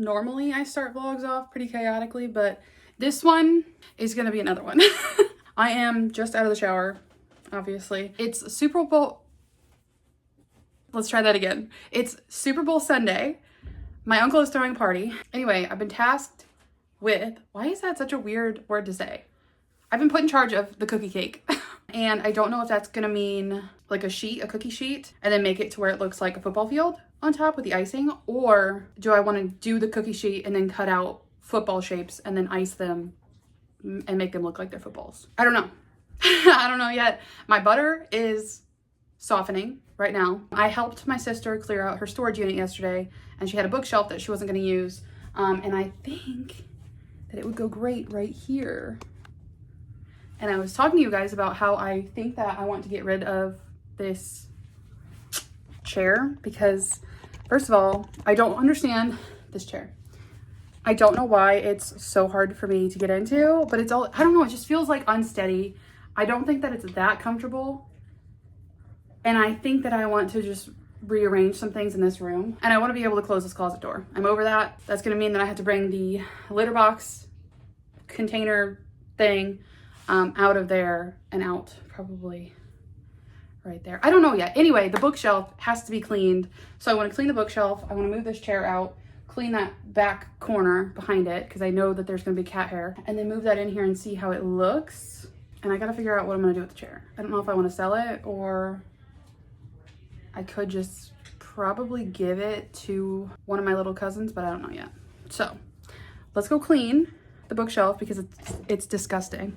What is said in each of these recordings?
Normally I start vlogs off pretty chaotically, but this one is gonna be another one. I am just out of the shower, obviously. It's Super Bowl. Let's try that again. It's Super Bowl Sunday. My uncle is throwing a party. Anyway, I've been tasked with, why is that such a weird word to say? I've been put in charge of the cookie cake. And I don't know if that's gonna mean like a cookie sheet, and then make it to where it looks like a football field on top with the icing, or do I wanna do the cookie sheet and then cut out football shapes and then ice them and make them look like they're footballs? I don't know. I don't know yet. My butter is softening right now. I helped my sister clear out her storage unit yesterday, and she had a bookshelf that she wasn't gonna use. And I think that it would go great right here. And I was talking to you guys about how I think that I want to get rid of this chair because, first of all, I don't understand this chair. I don't know why it's so hard for me to get into, but it's all, I don't know, it just feels like unsteady. I don't think that it's that comfortable. And I think that I want to just rearrange some things in this room. And I want to be able to close this closet door. I'm over that. That's going to mean that I have to bring the litter box container thing out of there and out probably right there. I don't know yet. Anyway, the bookshelf has to be cleaned. So I want to clean the bookshelf. I want to move this chair out, clean that back corner behind it because I know that there's going to be cat hair, and then move that in here and see how it looks. And I got to figure out what I'm going to do with the chair. I don't know if I want to sell it, or I could just probably give it to one of my little cousins, but I don't know yet. So let's go clean the bookshelf because it's disgusting.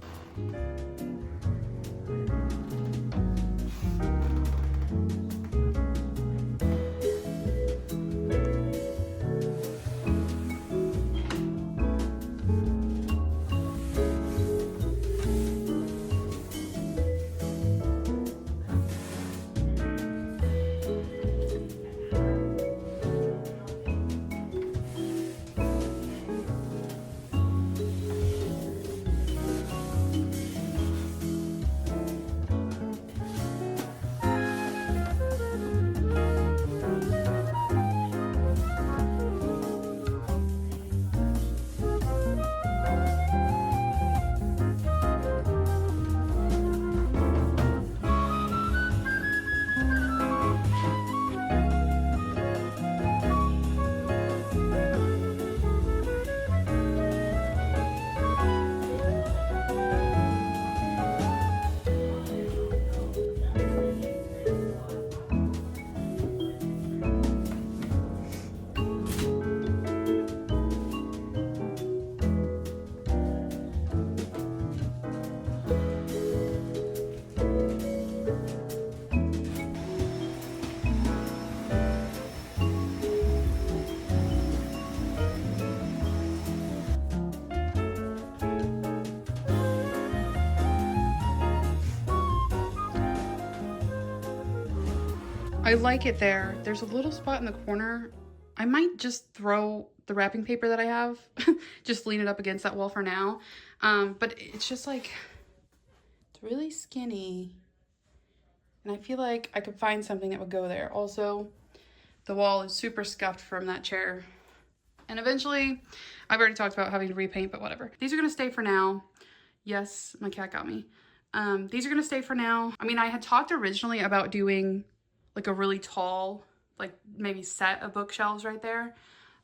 I like it there. There's a little spot in the corner. I might just throw the wrapping paper that I have, just lean it up against that wall for now. But it's just like, it's really skinny. And I feel like I could find something that would go there. Also, the wall is super scuffed from that chair. And eventually, I've already talked about having to repaint, but whatever. These are gonna stay for now. Yes, my cat got me. These are gonna stay for now. I mean, I had talked originally about doing like a really tall, like maybe set of bookshelves right there.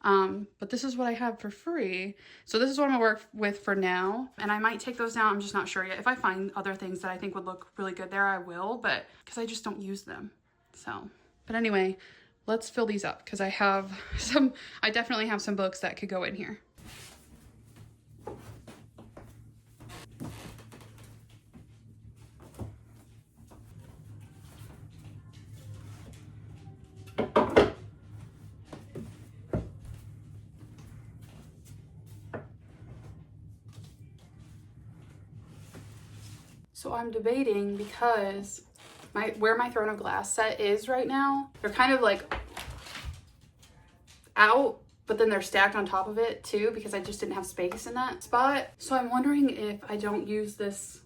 But this is what I have for free. So this is what I'm gonna work with for now. And I might take those down, I'm just not sure yet. If I find other things that I think would look really good there, I will, but because I just don't use them. So, but anyway, let's fill these up because I definitely have some books that could go in here. So I'm debating because where my Throne of Glass set is right now, they're kind of like out, but then they're stacked on top of it too because I just didn't have space in that spot. So I'm wondering if I don't use this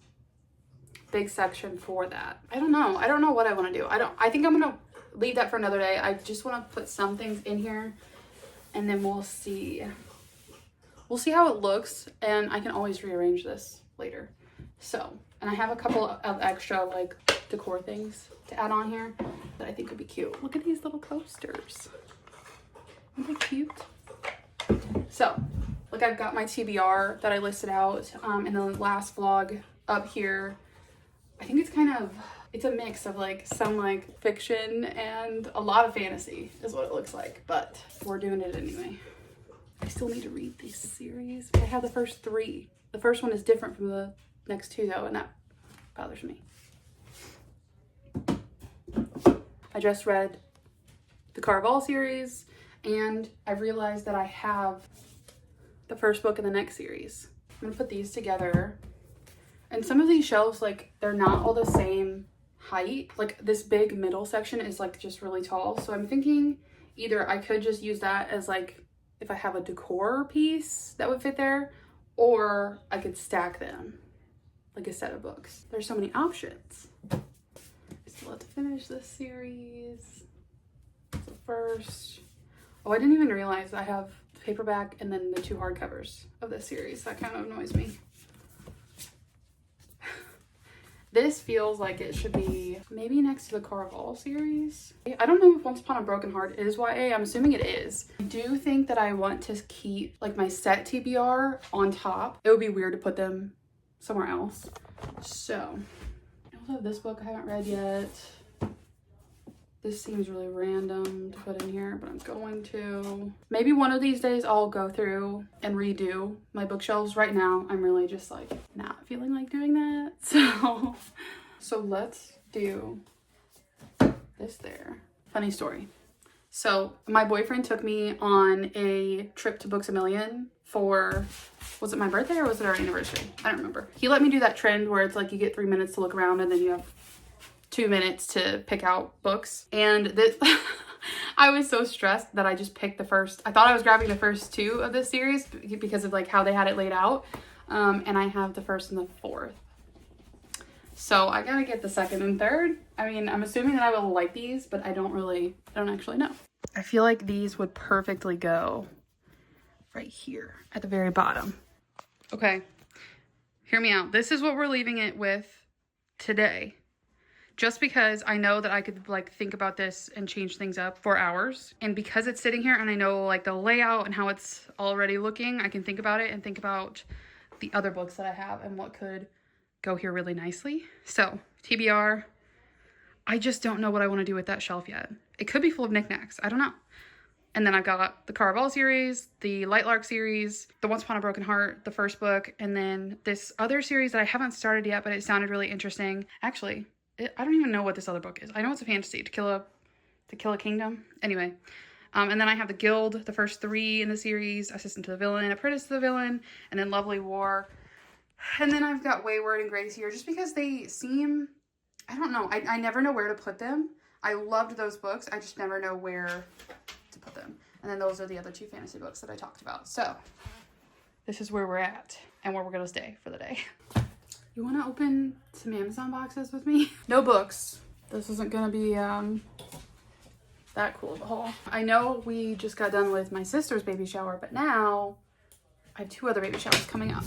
big section for that. I don't know. I don't know what I want to do. I think I'm going to leave that for another day. I just want to put some things in here and then we'll see how it looks, and I can always rearrange this later. So, and I have a couple of extra like decor things to add on here that I think would be cute. Look at these little coasters. Aren't they cute? So, look, I've got my TBR that I listed out in the last vlog up here. I think it's a mix of like some like fiction and a lot of fantasy is what it looks like, but we're doing it anyway. I still need to read this series. I have the first 3. The first one is different from the next 2 though, and that bothers me. I just read the Caraval series, and I realized that I have the first book in the next series. I'm gonna put these together. And some of these shelves, like, they're not all the same height. Like, this big middle section is like just really tall. So I'm thinking either I could just use that as like, if I have a decor piece that would fit there, or I could stack them like a set of books. There's so many options. I still have to finish this series. So first, oh, I didn't even realize I have the paperback and then the 2 hardcovers of this series. That kind of annoys me. This feels like it should be maybe next to the Caraval series. I don't know if Once Upon a Broken Heart is YA. I'm assuming it is. I do think that I want to keep like my set TBR on top. It would be weird to put them somewhere else. So, I also have this book I haven't read yet. This seems really random to put in here, but I'm going to. Maybe one of these days I'll go through and redo my bookshelves. Right now, I'm really just like not feeling like doing that. So let's do this there. Funny story. So my boyfriend took me on a trip to Books A Million for, was it my birthday or was it our anniversary? I don't remember. He let me do that trend where it's like you get 3 minutes to look around and then you have 2 minutes to pick out books. And this, I was so stressed that I just picked the first. I thought I was grabbing the first 2 of this series because of like how they had it laid out. And I have the first and the 4th. So I gotta get the 2nd and 3rd. I mean, I'm assuming that I will like these, but I don't actually know. I feel like these would perfectly go right here at the very bottom. Okay, hear me out. This is what we're leaving it with today. Just because I know that I could like think about this and change things up for hours. And because it's sitting here and I know like the layout and how it's already looking, I can think about it and think about the other books that I have and what could go here really nicely. So TBR, I just don't know what I want to do with that shelf yet. It could be full of knickknacks. I don't know. And then I've got the Caraval series, the Lightlark series, the Once Upon a Broken Heart, the first book, and then this other series that I haven't started yet, but it sounded really interesting. Actually, I don't even know what this other book is. I know it's a fantasy, To Kill a Kingdom. Anyway, and then I have the Guild, the first 3 in the series, Assistant to the Villain, Apprentice to the Villain, and then Lovely War. And then I've got Wayward and Grace here just because they seem, I don't know, I never know where to put them. I loved those books. I just never know where to put them. And then those are the other 2 fantasy books that I talked about. So this is where we're at and where we're going to stay for the day. You want to open some Amazon boxes with me? No books. This isn't going to be that cool of a haul. I know we just got done with my sister's baby shower, but now I have 2 other baby showers coming up.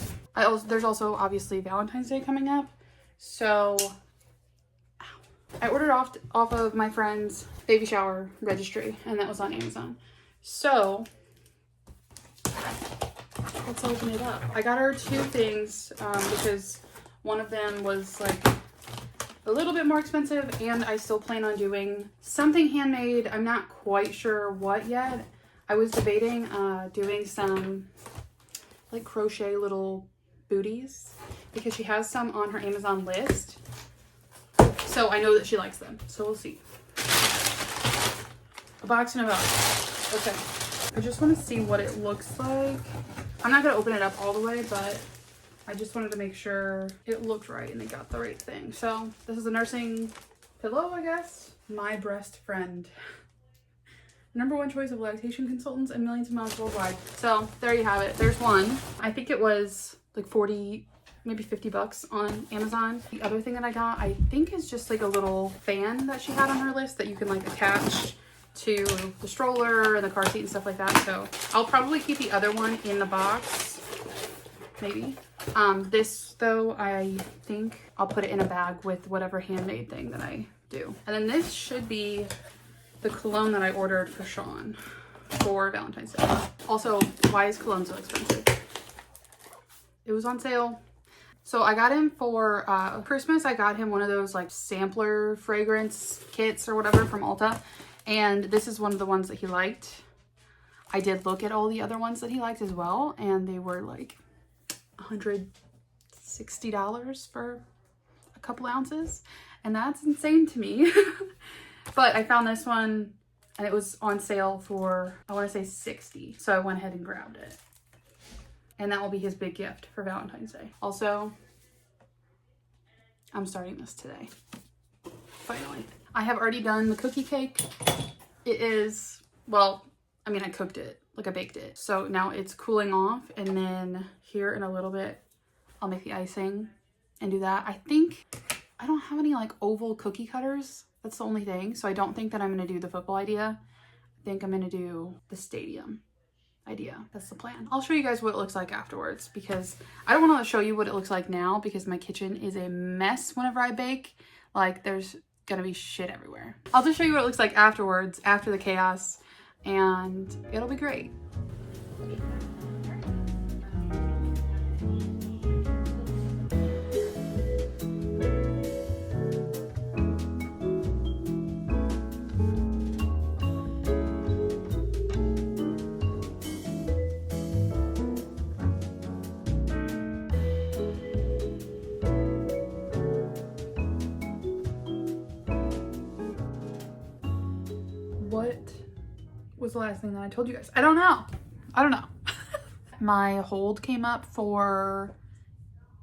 There's also obviously Valentine's Day coming up. So I ordered off of my friend's baby shower registry, and that was on Amazon. So let's open it up. I got her 2 things because one of them was like a little bit more expensive, and I still plan on doing something handmade. I'm not quite sure what yet. I was debating doing some like crochet little booties because she has some on her Amazon list. So I know that she likes them. So we'll see. A box and a box. Okay. I just want to see what it looks like. I'm not going to open it up all the way, but I just wanted to make sure it looked right and they got the right thing. So this is a nursing pillow, I guess. My breast friend. #1 choice of lactation consultants and millions of miles worldwide. So there you have it. There's one. I think it was like 40, maybe 50 bucks on Amazon. The other thing that I got, I think is just like a little fan that she had on her list that you can like attach to the stroller and the car seat and stuff like that. So I'll probably keep the other one in the box, maybe. This though, I think I'll put it in a bag with whatever handmade thing that I do. And then this should be the cologne that I ordered for Sean for Valentine's Day. Also, why is cologne so expensive? It was on sale. So I got him for Christmas, I got him one of those like sampler fragrance kits or whatever from Ulta. And this is one of the ones that he liked. I did look at all the other ones that he liked as well, and they were like $160 for a couple ounces. And that's insane to me. But I found this one and it was on sale for, I want to say $60. So I went ahead and grabbed it. And that will be his big gift for Valentine's Day. Also, I'm starting this today. Finally. I have already done the cookie cake. It is, well, I mean, I cooked it, like I baked it. So now it's cooling off, and then here in a little bit, I'll make the icing and do that. I think I don't have any like oval cookie cutters. That's the only thing. So I don't think that I'm going to do the football idea. I think I'm going to do the stadium idea. That's the plan. I'll show you guys what it looks like afterwards, because I don't want to show you what it looks like now because my kitchen is a mess whenever I bake. Like there's gonna be shit everywhere. I'll just show you what it looks like afterwards, after the chaos, and it'll be great. What was the last thing that I told you guys? I don't know. My hold came up for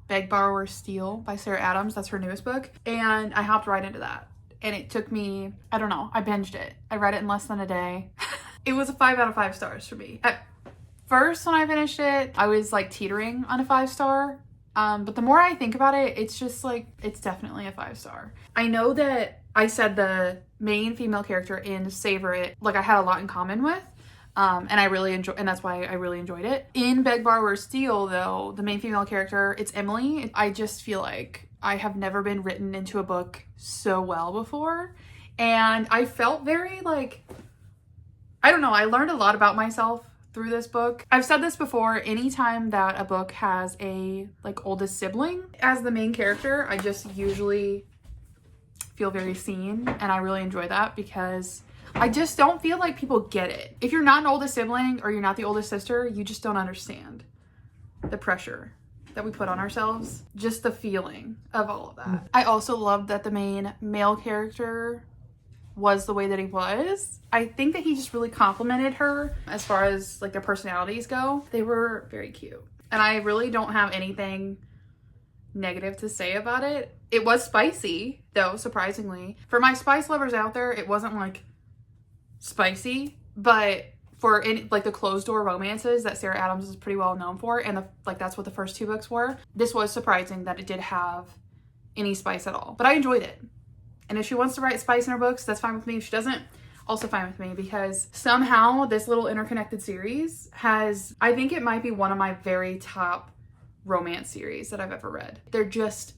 Beg, Borrow, Steal by Sarah Adams. That's her newest book. And I hopped right into that. And it took me, I don't know, I binged it. I read it in less than a day. It was a 5 out of 5 stars for me. At first, when I finished it, I was like teetering on a 5-star. But the more I think about it, it's just like, it's definitely a 5-star. I know that I said the main female character in Savor It, like I had a lot in common with, and I really enjoyed, and that's why I really enjoyed it. In Beg, Borrow, Steal though, the main female character, it's Emily. I just feel like I have never been written into a book so well before, and I felt very like, I don't know, I learned a lot about myself through this book. I've said this before, anytime that a book has a like oldest sibling as the main character, I just usually feel very seen, and I really enjoy that because I just don't feel like people get it. If you're not an oldest sibling or you're not the oldest sister, you just don't understand the pressure that we put on ourselves, just the feeling of all of that. I also loved that the main male character was the way that he was. I think that he just really complimented her as far as like their personalities go. They were very cute. And I really don't have anything negative to say about it. It was spicy though, surprisingly. For my spice lovers out there, it wasn't like spicy, but for any, like the closed door romances that Sarah Adams is pretty well known for, and like that's what the first 2 books were, this was surprising that it did have any spice at all. But I enjoyed it. And if she wants to write spice in her books, that's fine with me. If she doesn't, also fine with me, because somehow this little interconnected series has, I think it might be one of my very top romance series that I've ever read. They're just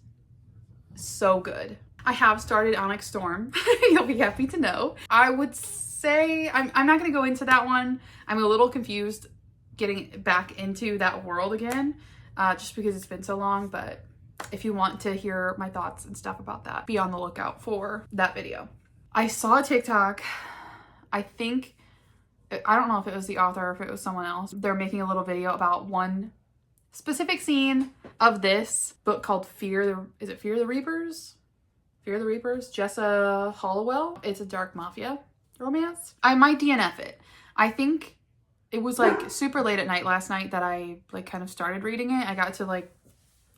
so good. I have started Onyx Storm. You'll be happy to know. I would say, I'm not going to go into that one. I'm a little confused getting back into that world again, just because it's been so long, but if you want to hear my thoughts and stuff about that, be on the lookout for that video. I saw a TikTok, I think, I don't know if it was the author or if it was someone else. They're making a little video about one specific scene of this book called is it Fear the Reapers? Fear the Reapers, Jessa Hollowell. It's a dark mafia romance. I might DNF it. I think it was like super late at night last night that I like kind of started reading it. I got to like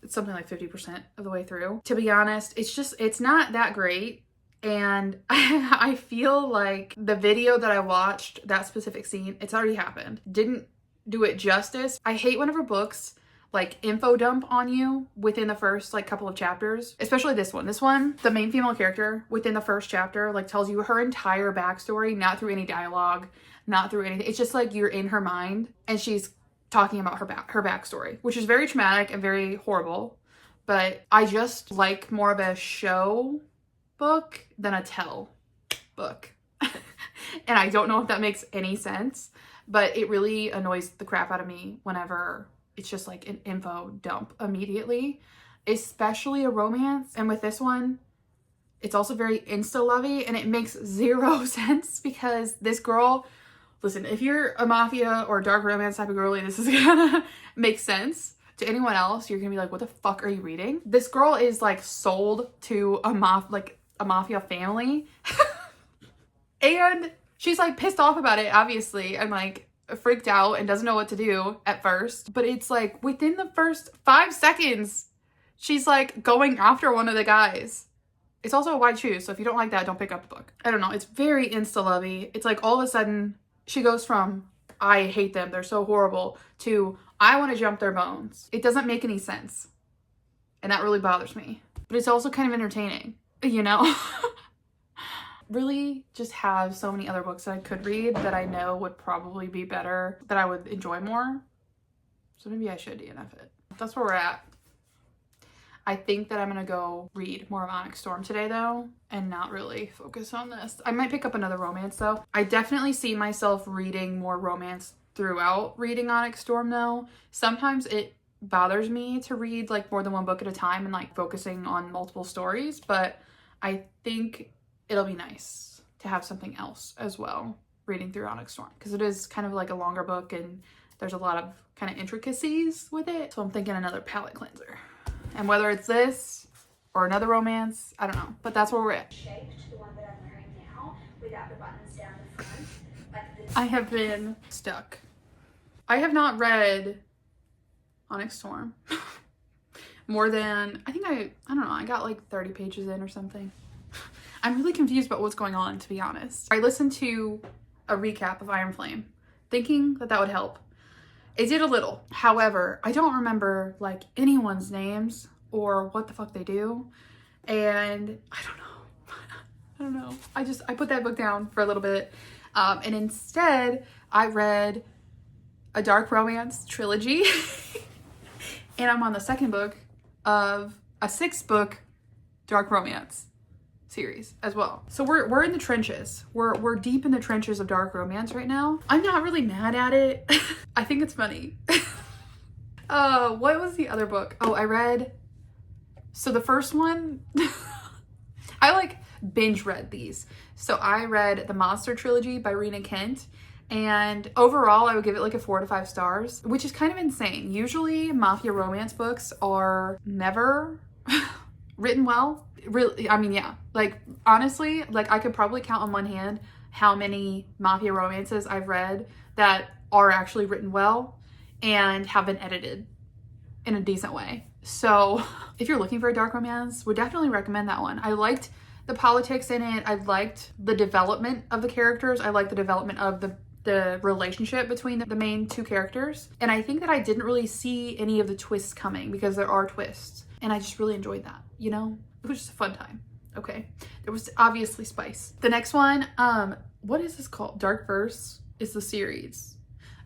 something like 50% of the way through. To be honest, it's not that great. And I feel like the video that I watched, that specific scene, it's already happened. Didn't do it justice. I hate whenever books like info dump on you within the first like couple of chapters, especially this one. This one, the main female character within the first chapter like tells you her entire backstory, not through any dialogue, not through anything. It's just like you're in her mind and she's talking about her backstory, which is very traumatic and very horrible. But I just like more of a show book than a tell book. And I don't know if that makes any sense, but it really annoys the crap out of me whenever it's just like an info dump immediately, especially a romance. And with this one, it's also very insta-lovey, and it makes zero sense because this girl, listen, if you're a mafia or dark romance type of girly, this is gonna make sense. To anyone else, you're gonna be like, what the fuck are you reading? This girl is like sold to a mafia family. And she's like pissed off about it, obviously, and like freaked out and doesn't know what to do at first. But it's like within the first 5 seconds, she's like going after one of the guys. It's also a wide shoe, so if you don't like that, don't pick up the book. I don't know, it's very insta-lovey. It's like all of a sudden she goes from I hate them, they're so horrible, to I want to jump their bones. It doesn't make any sense. And that really bothers me. But it's also kind of entertaining, you know? Really just have so many other books that I could read that I know would probably be better, that I would enjoy more. So maybe I should DNF it. That's where we're at. I think that I'm gonna go read more of Onyx Storm today though, and not really focus on this. I might pick up another romance though. I definitely see myself reading more romance throughout reading Onyx Storm though. Sometimes it bothers me to read like more than one book at a time and like focusing on multiple stories, but I think it'll be nice to have something else as well reading through Onyx Storm, because it is kind of like a longer book and there's a lot of kind of intricacies with it. So I'm thinking another palette cleanser. And whether it's this or another romance, I don't know, but that's where we're at. Shaped, the one that I'm wearing now, without the buttons down the front, like this. I have been stuck. I have not read Onyx Storm more than, I don't know, I got like 30 pages in or something. I'm really confused about what's going on, to be honest. I listened to a recap of Iron Flame, thinking that that would help. It did a little. However, I don't remember like anyone's names or what the fuck they do. And I don't know. I don't know. I put that book down for a little bit. And instead I read a dark romance trilogy. And I'm on the second book of a 6-book dark romance series as well. So we're in the trenches. We're deep in the trenches of dark romance right now. I'm not really mad at it. I think it's funny. What was the other book? Oh, I read, so the first one, I like binge read these. So I read the Monster Trilogy by Rena Kent, and overall I would give it like a 4 to 5 stars, which is kind of insane. Usually mafia romance books are never written well. Really, I mean, yeah, like honestly, like I could probably count on one hand how many mafia romances I've read that are actually written well and have been edited in a decent way. So if you're looking for a dark romance, would definitely recommend that one. I liked the politics in it. I liked the development of the characters. I liked the development of the relationship between the main 2 characters. And I think that I didn't really see any of the twists coming, because there are twists. And I just really enjoyed that, you know? It was just a fun time. Okay. There was obviously spice. The next one, what is this called? Dark Verse is the series.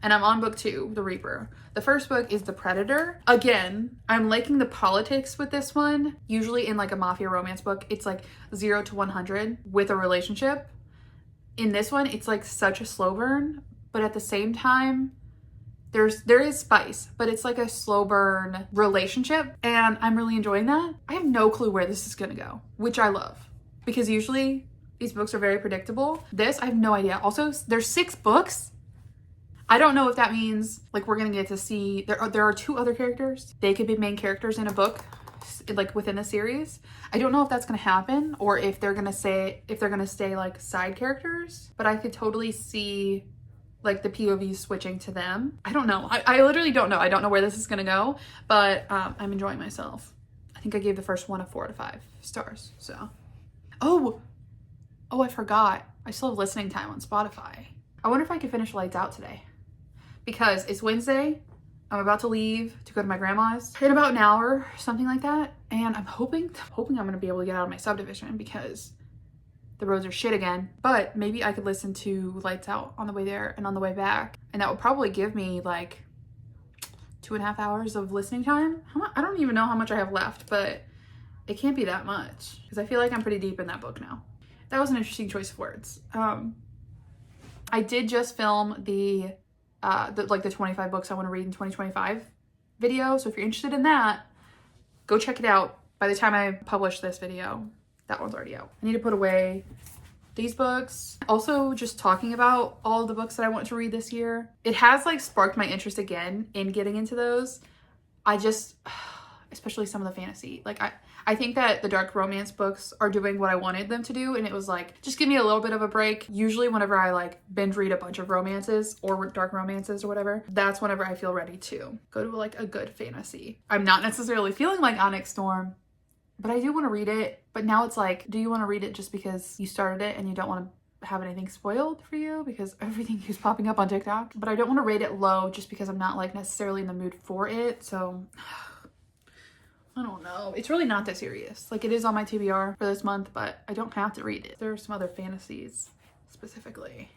And I'm on book 2, The Reaper. The first book is The Predator. Again, I'm liking the politics with this one. Usually in like a mafia romance book, it's like 0 to 100 with a relationship. In this one, it's like such a slow burn, but at the same time, there is spice, but it's like a slow burn relationship, and I'm really enjoying that. I have no clue where this is gonna go, which I love, because usually these books are very predictable. This, I have no idea. Also, there's 6 books. I don't know if that means like we're gonna get to see, there are 2 other characters. They could be main characters in a book, like within a series. I don't know if that's gonna happen, or if they're gonna stay like side characters, but I could totally see like the POV switching to them. I don't know. I literally don't know. I don't know where this is gonna go, but I'm enjoying myself. I think I gave the first one a 4 to 5 stars, so. Oh, I forgot. I still have listening time on Spotify. I wonder if I could finish Lights Out today, because it's Wednesday I'm about to leave to go to my grandma's in about an hour, something like that. And I'm hoping I'm gonna be able to get out of my subdivision because the roads are shit again. But maybe I could listen to Lights Out on the way there and on the way back. And that would probably give me like 2.5 hours of listening time. I don't even know how much I have left, but it can't be that much because I feel like I'm pretty deep in that book now. That was an interesting choice of words. I did just film the 25 books I want to read in 2025 video. So if you're interested in that, go check it out. By the time I publish this video, that one's already out. I need to put away these books. Also, just talking about all the books that I want to read this year, it has like sparked my interest again in getting into those. Especially some of the fantasy. Like I think that the dark romance books are doing what I wanted them to do, and it was like, just give me a little bit of a break. Usually whenever I like binge read a bunch of romances or dark romances or whatever, that's whenever I feel ready to go to like a good fantasy. I'm not necessarily feeling like Onyx Storm, but I do want to read it. But now it's like, do you want to read it just because you started it and you don't want to have anything spoiled for you because everything keeps popping up on TikTok? But I don't want to rate it low just because I'm not like necessarily in the mood for it. So I don't know. It's really not that serious. Like, it is on my TBR for this month, but I don't have to read it. There are some other fantasies specifically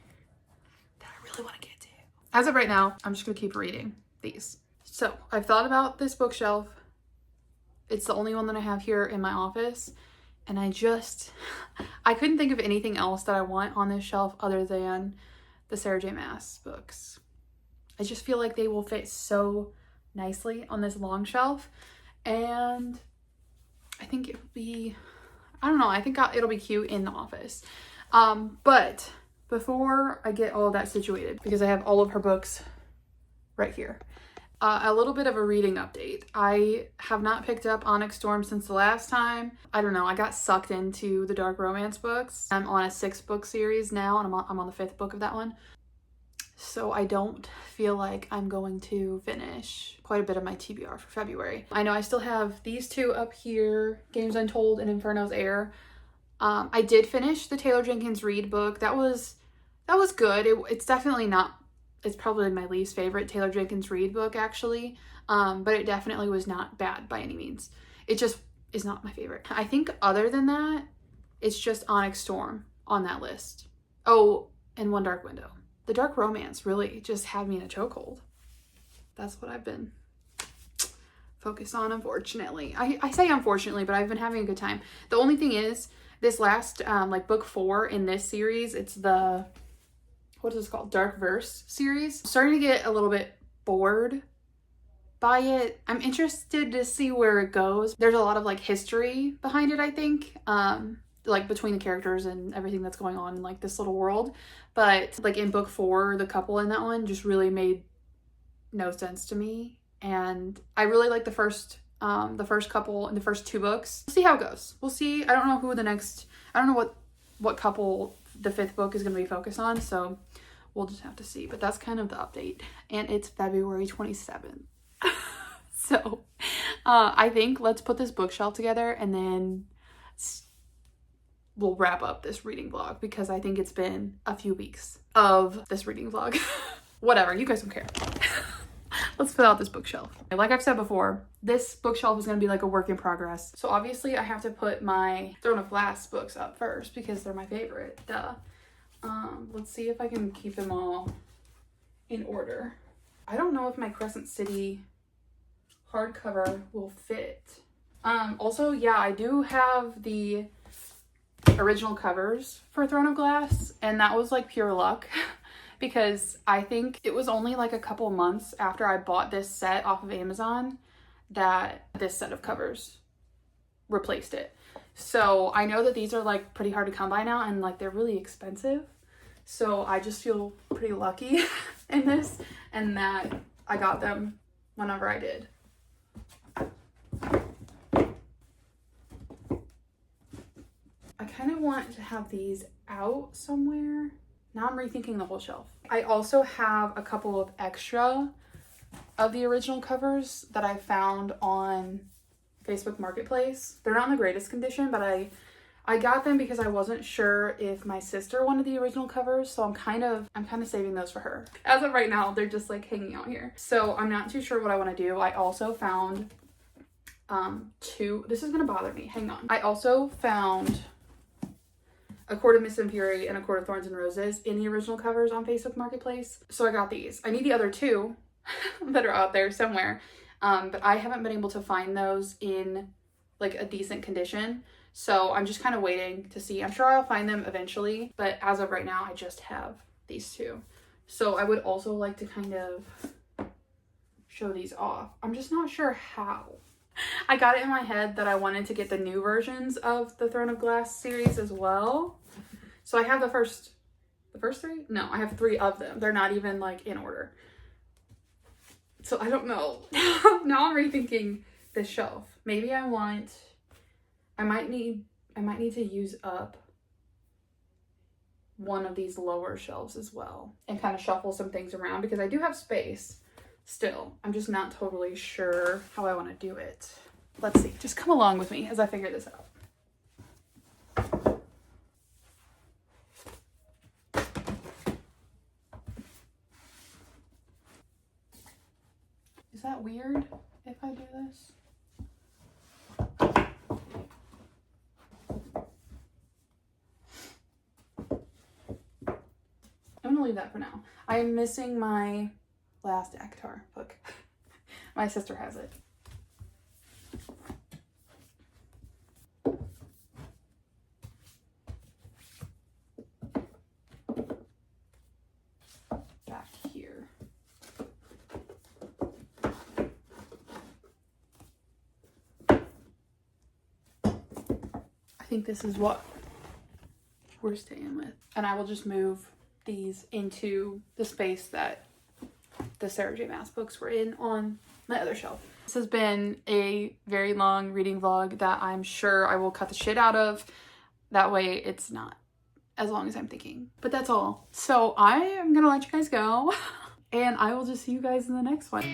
that I really want to get to. As of right now, I'm just gonna keep reading these. So I've thought about this bookshelf. It's the only one that I have here in my office. And I couldn't think of anything else that I want on this shelf other than the Sarah J Maas books. I just feel like they will fit so nicely on this long shelf. And I think it would be, I don't know, I think it'll be cute in the office. But before I get all of that situated, because I have all of her books right here, a little bit of a reading update. I have not picked up Onyx Storm since the last time. I don't know, I got sucked into the dark romance books. I'm on a 6-book series now, and I'm on the 5th book of that one. So I don't feel like I'm going to finish quite a bit of my TBR for February. I know I still have these two up here, Games Untold and Inferno's Heir. I did finish the Taylor Jenkins Reid book. That was good. It's definitely not, it's probably my least favorite Taylor Jenkins Reid book actually. But it definitely was not bad by any means. It just is not my favorite. I think other than that, it's just Onyx Storm on that list. Oh, and One Dark Window. The dark romance really just had me in a chokehold. That's what I've been focused on, unfortunately. I say unfortunately, but I've been having a good time. The only thing is, this last, like book 4 in this series, it's the, what is this called? Dark Verse series. I'm starting to get a little bit bored by it. I'm interested to see where it goes. There's a lot of like history behind it, I think. Like between the characters and everything that's going on in like this little world. But like in book 4, the couple in that one just really made no sense to me. And I really like the first couple in the first 2 books. We'll see how it goes. We'll see. I don't know who I don't know what couple the 5th book is going to be focused on. So we'll just have to see. But that's kind of the update. And it's February 27th. So I think let's put this bookshelf together and then we'll wrap up this reading vlog because I think it's been a few weeks of this reading vlog. Whatever, you guys don't care. Let's fill out this bookshelf. Like I've said before, this bookshelf is going to be like a work in progress. So obviously I have to put my Throne of Glass books up first because they're my favorite. Duh. Let's see if I can keep them all in order. I don't know if my Crescent City hardcover will fit. Also, yeah, I do have the original covers for Throne of Glass, and that was like pure luck because I think it was only like a couple months after I bought this set off of Amazon that this set of covers replaced it. So I know that these are like pretty hard to come by now and like they're really expensive. So I just feel pretty lucky in this and that I got them whenever I did. I kind of want to have these out somewhere. Now I'm rethinking the whole shelf. I also have a couple of extra of the original covers that I found on Facebook Marketplace. They're not in the greatest condition, but I I got them because I wasn't sure if my sister wanted the original covers, so I'm kind of saving those for her. As of right now, they're just like hanging out here. So I'm not too sure what I want to do. I also found this is gonna bother me. Hang on. I also found A Court of Mist and Fury and A Court of Thorns and Roses in the original covers on Facebook Marketplace. So I got these. I need the other two that are out there somewhere. But I haven't been able to find those in like a decent condition. So I'm just kind of waiting to see. I'm sure I'll find them eventually, but as of right now, I just have these two. So I would also like to kind of show these off. I'm just not sure how. I got it in my head that I wanted to get the new versions of the Throne of Glass series as well. So I have the first three? No, I have 3 of them. They're not even like in order. So I don't know. Now I'm rethinking this shelf. Maybe I might need to use up one of these lower shelves as well and kind of shuffle some things around because I do have space still. I'm just not totally sure how I want to do it. Let's see. Just come along with me as I figure this out. Is that weird if I do this? I'm gonna leave that for now. I am missing my last ACOTAR book. My sister has it. Back here. I think this is what we're staying with. And I will just move these into the space that the Sarah J. Maas books were in on my other shelf. This has been a very long reading vlog that I'm sure I will cut the shit out of. That way it's not as long as I'm thinking. But that's all. So I am gonna let you guys go and I will just see you guys in the next one.